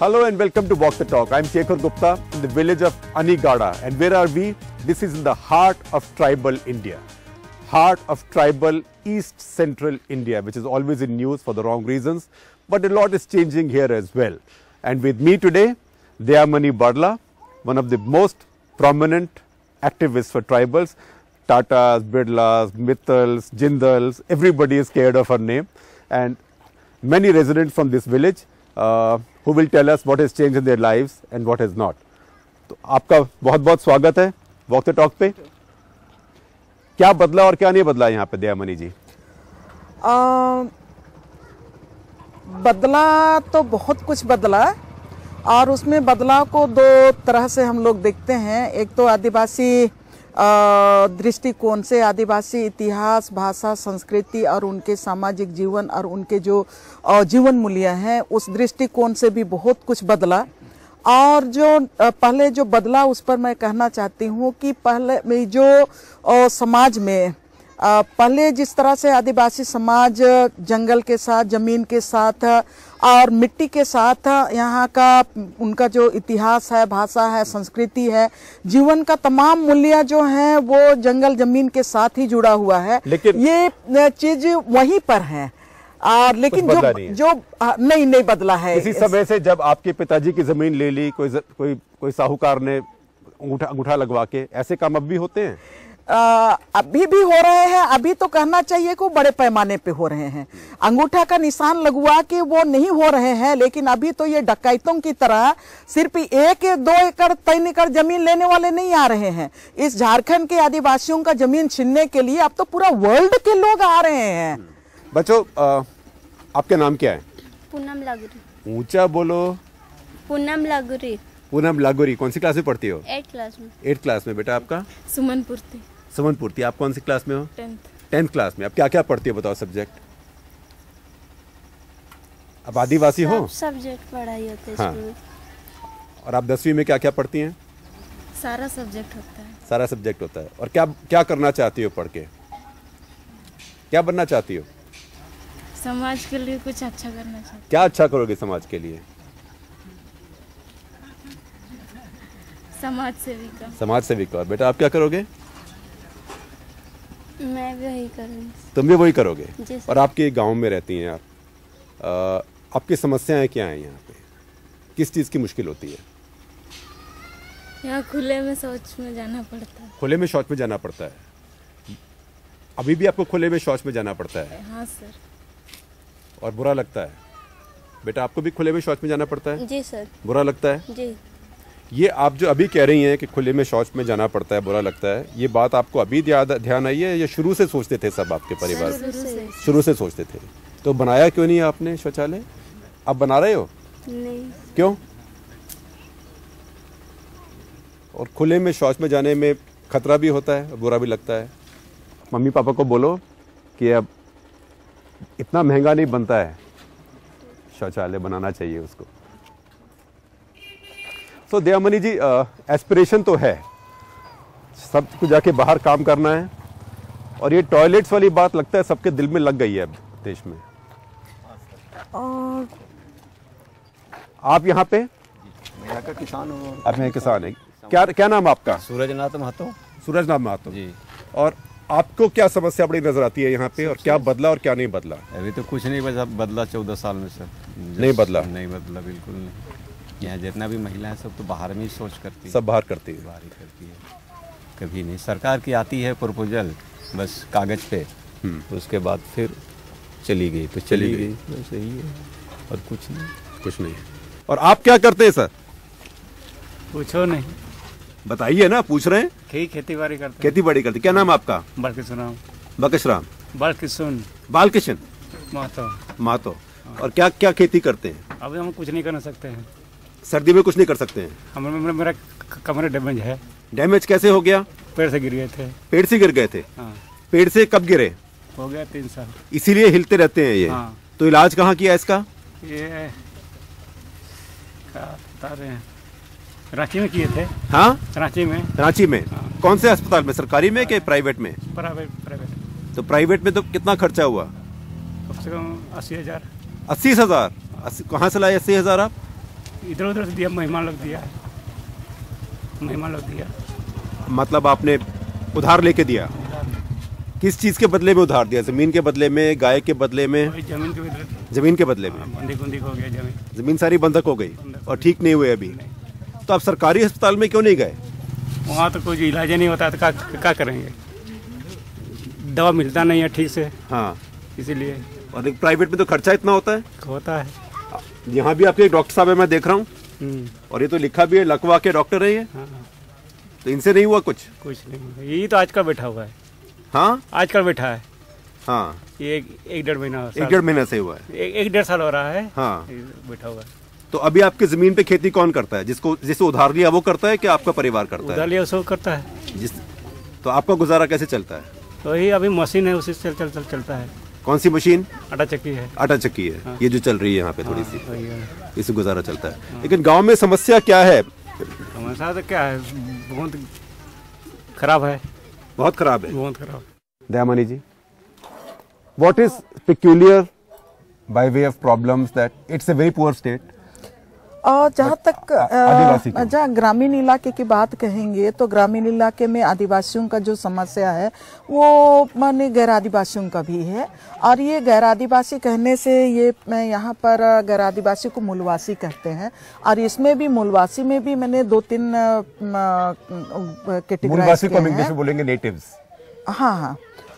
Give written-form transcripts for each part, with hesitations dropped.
Hello and welcome to Walk the Talk. I'm Shekhar Gupta in the village of Anigada. And where are we? This is in the heart of tribal India. Heart of tribal East Central India, which is always in news for the wrong reasons. But a lot is changing here as well. And with me today, Dayamani Barla, one of the most prominent activists for tribals. Tatas, Birlas, Mittals, Jindals, everybody is scared of her name. And many residents from this village who will tell us what has changed in their lives and what has not. तो आपका बहुत बहुत स्वागत है walk the talk पे। क्या बदला और क्या नहीं बदला यहाँ पे दयामनी जी? बदला तो बहुत कुछ बदला और उसमें बदलाव को दो तरह से हम लोग देखते हैं। एक तो आदिवासी दृष्टिकोण से आदिवासी इतिहास, भाषा, संस्कृति और उनके सामाजिक जीवन और उनके जो जीवन मूल्य हैं उस दृष्टिकोण से भी बहुत कुछ बदला। और जो पहले जो बदला उस पर मैं कहना चाहती हूँ कि पहले में जो समाज में पहले जिस तरह से आदिवासी समाज जंगल के साथ, जमीन के साथ और मिट्टी के साथ यहाँ का उनका जो इतिहास है, भाषा है, संस्कृति है, जीवन का तमाम मूल्य जो है वो जंगल जमीन के साथ ही जुड़ा हुआ है। लेकिन ये चीज वहीं पर है और लेकिन जो नहीं बदला है। इसी समय से जब आपके पिताजी की जमीन ले ली कोई साहूकार ने अंगूठा लगवा के, ऐसे काम अब भी होते हैं? अभी भी हो रहे हैं। अभी तो कहना चाहिए कि वो बड़े पैमाने पे हो रहे हैं। अंगूठा का निशान लगवा के वो नहीं हो रहे हैं, लेकिन अभी तो ये डकैतों की तरह सिर्फ 1-2 एकड़ 3 एकड़ जमीन लेने वाले नहीं आ रहे हैं। इस झारखंड के आदिवासियों का जमीन छीनने के लिए अब तो पूरा वर्ल्ड के लोग आ रहे हैं। बच्चों, आपका नाम क्या है? पूनम लागुरी। ऊंचा बोलो। पूनम लागुरी। पूनम लागुरी। कौन सी क्लास में पढ़ती हो? 8th क्लास में। 8th क्लास में। बेटा आपका? सुमन पूर्ति। सुमन पूर्ति। आप कौन सी क्लास में हो? 10th क्लास में। अब क्या क्या पढ़ती हो बताओ सब्जेक्ट? अब आदिवासी हो? सब्जेक्ट पढ़ाई होते हैं स्कूल में। और आप 10वीं में क्या क्या पढ़ती हैं? सारा सब्जेक्ट होता है। सारा सब्जेक्ट होता है। और क्या क्या करना चाहती हो पढ़ के? क्या बनना चाहती हो? समाज के लिए कुछ अच्छा करना चाहती हूँ। क्या अच्छा करोगे समाज के लिए? समाज सेविका। समाज सेविका। और बेटा आप क्या करोगे? मैं भी वही करूँगी। तुम भी वही करोगे? जी सर। और आपके गांव में रहती हैं आप, आपकी समस्याएं क्या हैं यहाँ पे? किस चीज़ की मुश्किल होती है? यहाँ खुले में शौच में जाना पड़ता है। खुले में शौच में जाना पड़ता है? अभी भी आपको खुले में शौच में जाना पड़ता है? हाँ सर। और बुरा लगता है? बेटा आपको भी खुले में शौच में जाना पड़ता है? जी सर। बुरा लगता है? जी। ये आप जो अभी कह रही हैं कि खुले में शौच में जाना पड़ता है, बुरा लगता है, ये बात आपको अभी ध्यान आई है या शुरू से सोचते थे सब आपके परिवार? शुरू से सोचते थे। तो बनाया क्यों नहीं आपने शौचालय? आप बना रहे हो? नहीं। क्यों? और खुले में शौच में जाने में खतरा भी होता है, बुरा भी लगता है। मम्मी पापा को बोलो कि अब इतना महंगा नहीं बनता है, शौचालय बनाना चाहिए उसको। तो दयामनी जी, एस्पिरेशन तो है, सबको जाके बाहर काम करना है, और ये टॉयलेट्स वाली बात लगता है सबके दिल में लग गई है अब देश में। आप यहाँ पे? मैं यहाँ का किसान हूँ। आप यहाँ किसान है। क्या नाम आपका? सूरजनाथ महतो। सूरजनाथ महतो जी। और आपको क्या समस्या बड़ी नजर आती है यहाँ पे, और क्या बदला और क्या नहीं बदला? अभी तो कुछ नहीं बदला 14 साल में सर। नहीं बदला? नहीं बदला, बिल्कुल नहीं। यहाँ जितना भी महिला है सब तो बाहर में ही सोच करती है। सब बाहर करती है? बाहर ही करती है। कभी नहीं, सरकार की आती है प्रपोजल बस कागज पे, उसके बाद फिर चली गई तो चली गई, बस यही है और कुछ नहीं। कुछ नहीं। और आप क्या करते हैं सर? पूछो नहीं, बताइए ना, पूछ रहे हैं। खेती बाड़ी करते। खेती बाड़ी करते। क्या नाम आपका? बालकिशन। बालकिशन। बालकिशन महतो। और क्या क्या खेती करते हैं? अभी हम कुछ नहीं कर सकते हैं। सर्दी में कुछ नहीं कर सकते हैं? मेरा कमर डैमेज है। डैमेज कैसे हो गया? पेड़ से गिर गए थे। पेड़ से गिर गए थे? हाँ। पेड़ से कब गिरे? हो गया 3 साल। इसीलिए हिलते रहते हैं ये? हाँ। तो इलाज कहाँ किया इसका? ये क्या बता रहे हैं, रांची में किए थे। हाँ, रांची में। रांची में? हाँ। कौन से अस्पताल में, सरकारी में कि प्राइवेट में? प्राइवेट। तो प्राइवेट में तो कितना खर्चा हुआ? कम से कम 80,000। 80,000? कहाँ से लाए 80,000 आप? इधर उधर से दिया, मेहमान लोग दिया, मेहमान लोग दिया। मतलब आपने उधार लेके दिया? किस चीज के बदले में उधार दिया? जमीन के बदले में, गाय के बदले में? जमीन के बदले, जमीन के बदले में। बंधक बंधक हो गया जमीन। जमीन सारी बंधक हो गई और ठीक नहीं हुए अभी। तो आप सरकारी अस्पताल में क्यों नहीं गए? वहाँ तो कोई इलाज नहीं होता, तो क्या करेंगे, दवा मिलता नहीं है ठीक से। हाँ, इसीलिए। और एक प्राइवेट में तो खर्चा इतना होता है। होता है। यहाँ भी आपके एक डॉक्टर साहब है, मैं देख रहा हूँ, और ये तो लिखा भी है लकवा के डॉक्टर है ये। हाँ। तो इनसे नहीं हुआ कुछ नहीं, यही तो आजकल बैठा हुआ है। हाँ, आजकल बैठा है। हाँ, ये एक डेढ़ महीना, एक डेढ़ महीना से हुआ है। एक डेढ़ साल हो रहा है। हाँ, बैठा हुआ है। तो अभी आपकी जमीन पे खेती कौन करता है? जिससे उधार लिया वो करता है कि आपका परिवार करता है? उधार लिया उसको करता है। तो आपका गुजारा कैसे चलता है? तो यही अभी मशीन है, उसी से चलता है। कौन सी मशीन? आटा चक्की है। आटा चक्की है। हाँ। ये जो चल रही है यहाँ पे थोड़ी सी, वही है। इससे गुजारा चलता है। लेकिन गांव में समस्या क्या है? समस्या तो क्या है, बहुत खराब है। बहुत खराब है। बहुत खराब। दयामणि जी, what is peculiar by way of problems that it's a very poor state? और जहाँ तक आदिवासी को? जहाँ ग्रामीण इलाके की बात कहेंगे तो ग्रामीण इलाके में आदिवासियों का जो समस्या है वो माने गैर आदिवासियों का भी है। और ये गैर आदिवासी कहने से ये यहाँ पर गैर आदिवासी को मूलवासी कहते हैं, और इसमें भी मूलवासी में भी मैंने 2-3 कैटेगराइज मूलवासी को हम किए इंग्लिश हैं। में बोलेंगे नेटिव्स। हाँ,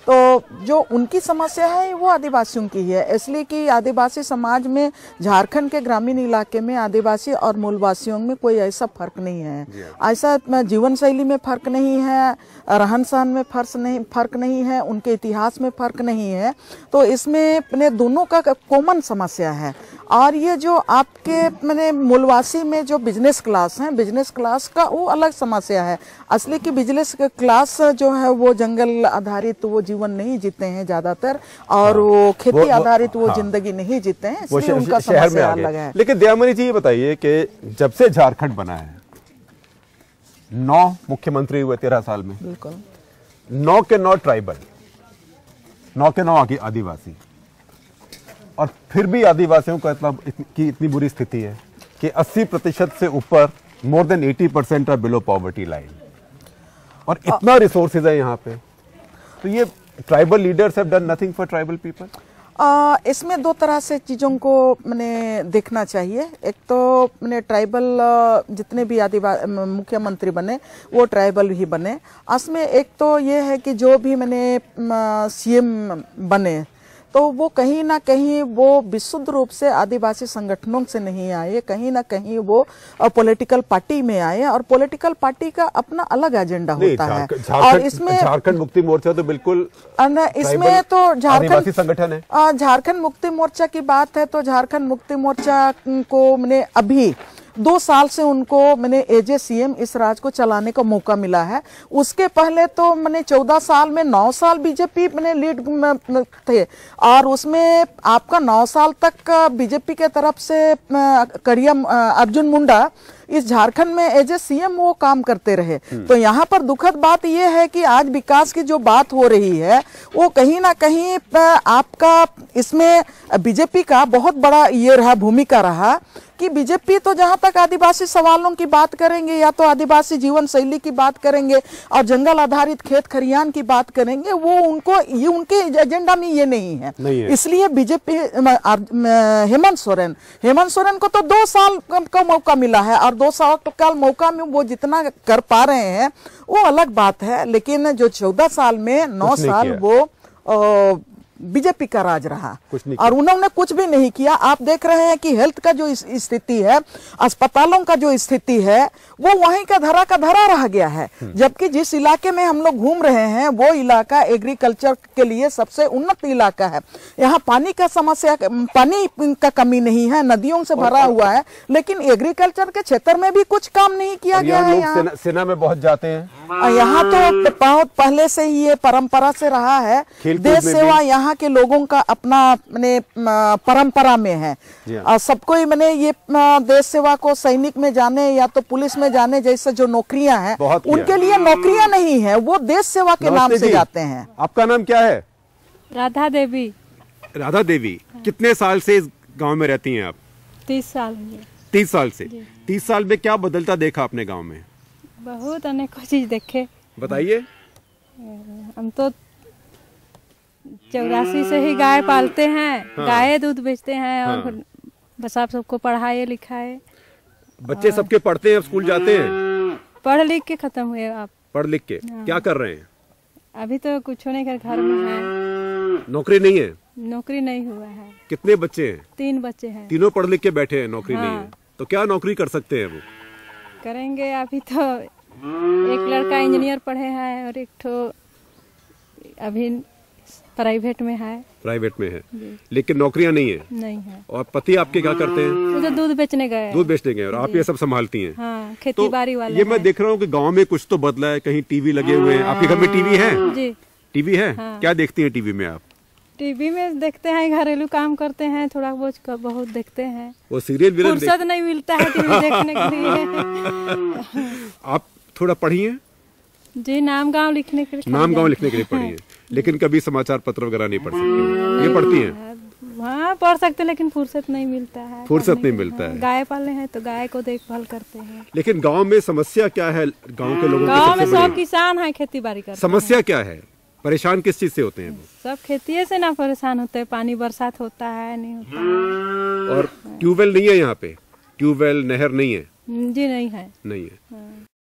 तो जो उनकी समस्या है वो आदिवासियों की है, इसलिए कि आदिवासी समाज में झारखंड के ग्रामीण इलाके में आदिवासी और मूलवासियों में कोई ऐसा फर्क नहीं है। ऐसा जीवन शैली में फर्क नहीं है, रहन सहन में फर्क नहीं है, उनके इतिहास में फर्क नहीं है। तो इसमें अपने दोनों का कॉमन समस्या है। और ये जो आपके मैंने मूलवासी में जो बिजनेस क्लास है, बिजनेस क्लास का वो अलग समस्या है। असली की बिजनेस क्लास जो है वो जंगल आधारित वो जीवन नहीं जीते हैं ज्यादातर, और वो खेती आधारित वो जिंदगी नहीं जीते हैं, इसलिए उनका समस्या अलग है। लेकिन दयामणि जी ये बताइए कि जब से झारखंड बना है, 9 मुख्यमंत्री हुए 13 साल में। बिल्कुल। 9 के 9 ट्राइबल, 9 के 9 आदिवासी, और फिर भी आदिवासियों का इतनी बुरी स्थिति है कि 80% से ऊपर, more than 80% are below poverty line, और इतना रिसोर्सेज है यहाँ पे। तो ये tribal leaders have done nothing for tribal people. इसमें 2 तरह से चीज़ों को मैंने देखना चाहिए। एक तो मैंने ट्राइबल जितने भी मुख्यमंत्री बने वो ट्राइबल ही बने। इसमें एक तो ये है कि जो भी मैंने सीएम बने तो वो कहीं ना कहीं वो विशुद्ध रूप से आदिवासी संगठनों से नहीं आए, कहीं ना कहीं वो पॉलिटिकल पार्टी में आए, और पॉलिटिकल पार्टी का अपना अलग एजेंडा होता है। और इसमें झारखंड मुक्ति मोर्चा तो बिल्कुल इसमें तो आदिवासी संगठन है। झारखंड मुक्ति मोर्चा की बात है तो झारखंड मुक्ति मोर्चा को मैंने अभी 2 साल से उनको मैंने एज ए सीएम इस राज को चलाने का मौका मिला है। उसके पहले तो मैंने 14 साल में 9 साल बीजेपी मैंने लीड थे, और उसमें आपका 9 साल तक बीजेपी के तरफ से कड़िया अर्जुन मुंडा इस झारखंड में एज ए सीएम वो काम करते रहे। तो यहाँ पर दुखद बात ये है कि आज विकास की जो बात हो रही है वो कहीं ना कहीं आपका इसमें बीजेपी का बहुत बड़ा ये रहा, भूमिका रहा कि बीजेपी तो जहां तक आदिवासी सवालों की बात करेंगे या तो आदिवासी जीवन शैली की बात करेंगे और जंगल आधारित खेत खरियान की बात करेंगे, वो उनके एजेंडा में ये नहीं है। इसलिए बीजेपी हेमंत सोरेन को तो 2 साल का मौका मिला है, और 2 साल का मौका में वो जितना कर पा रहे हैं वो अलग बात है। लेकिन जो 14 साल में 9 साल वो बीजेपी का राज रहा और उन्होंने कुछ भी नहीं किया। आप देख रहे हैं कि हेल्थ का जो स्थिति है, अस्पतालों का जो स्थिति है, वो वहीं का धरा रह गया है। जबकि जिस इलाके में हम लोग घूम रहे हैं वो इलाका एग्रीकल्चर के लिए सबसे उन्नत इलाका है। यहाँ पानी का समस्या, पानी का कमी नहीं है, नदियों से भरा हुआ है, लेकिन एग्रीकल्चर के क्षेत्र में भी कुछ काम नहीं किया गया है। यहाँ सेना में बहुत जाते हैं। यहाँ तो बहुत पहले से ही ये परंपरा से रहा है। देश सेवा यहाँ के लोगों का अपना मैंने परंपरा में है। सबको ही मैंने ये देश सेवा को सैनिक में जाने या तो पुलिस में जाने जैसे जो नौकरियां हैं, उनके लिए नौकरियां नहीं है, वो देश सेवा के नाम से जाते हैं। आपका नाम क्या है? राधा देवी। राधा देवी, कितने साल से इस गांव में रहती हैं आप? 30 साल हुए। 30 साल से। 30 साल में क्या बदलता देखा आपने गांव में? बहुत अनेकों चीज देखे। बताइए। हम तो 84 से ही गाय पालते हैं। हाँ। गाय दूध बेचते हैं और हाँ। बस आप सबको पढ़ाए लिखाए। बच्चे सबके पढ़ते हैं, स्कूल जाते हैं? पढ़ लिख के खत्म हुए। आप पढ़ लिख के हाँ। क्या कर रहे हैं? अभी तो कुछ नहीं कर, घर में है। नौकरी नहीं है? नौकरी नहीं हुआ है। कितने बच्चे हैं? 3 बच्चे हैं। तीनों पढ़ लिख के बैठे हैं, नौकरी नहीं है। हाँ। तो क्या नौकरी कर सकते हैं वो? करेंगे अभी तो एक लड़का इंजीनियर पढ़े हैं और एक ठो अभी प्राइवेट में है। प्राइवेट में है, लेकिन नौकरियां नहीं है। नहीं है। और पति आपके क्या करते हैं? वो तो दूध बेचने गए। दूध बेचने गए और आप ये सब संभालती हैं। हाँ, खेती बाड़ी वाले ये मैं हैं। देख रहा हूँ कि गांव में कुछ तो बदला है, कहीं टीवी लगे हुए हैं। आपके घर में टीवी है? जी। टीवी है? हाँ। क्या देखती हैं टीवी में आप? टीवी में देखते हैं, घरेलू काम करते हैं, थोड़ा बहुत देखते हैं। वो सीरियल विरियल फुर्सत नहीं मिलता है टीवी देखने के लिए। आप थोड़ा पढ़िए? जी, नाम गांव लिखने के लिए। नाम गांव लिखने के लिए पढ़िए, लेकिन कभी समाचार पत्र वगैरह नहीं पढ़ सकती? ये पढ़ती हैं? हाँ, पढ़ सकते, लेकिन फुर्सत नहीं मिलता है। फुर्सत नहीं मिलता है। गाय पाले हैं तो गाय को देखभाल करते हैं। लेकिन गांव में समस्या क्या है? गांव के लोगों की गांव में सबसे सब बड़ी किसान है, खेती बाड़ी करते हैं। समस्या क्या है? परेशान किस चीज से होते हैं वो? सब खेती से ना परेशान होते हैं। पानी बरसात होता है, नहीं होता है। और ट्यूबवेल नहीं है यहाँ पे? ट्यूबवेल नहर नहीं है? जी नहीं है। नहीं है।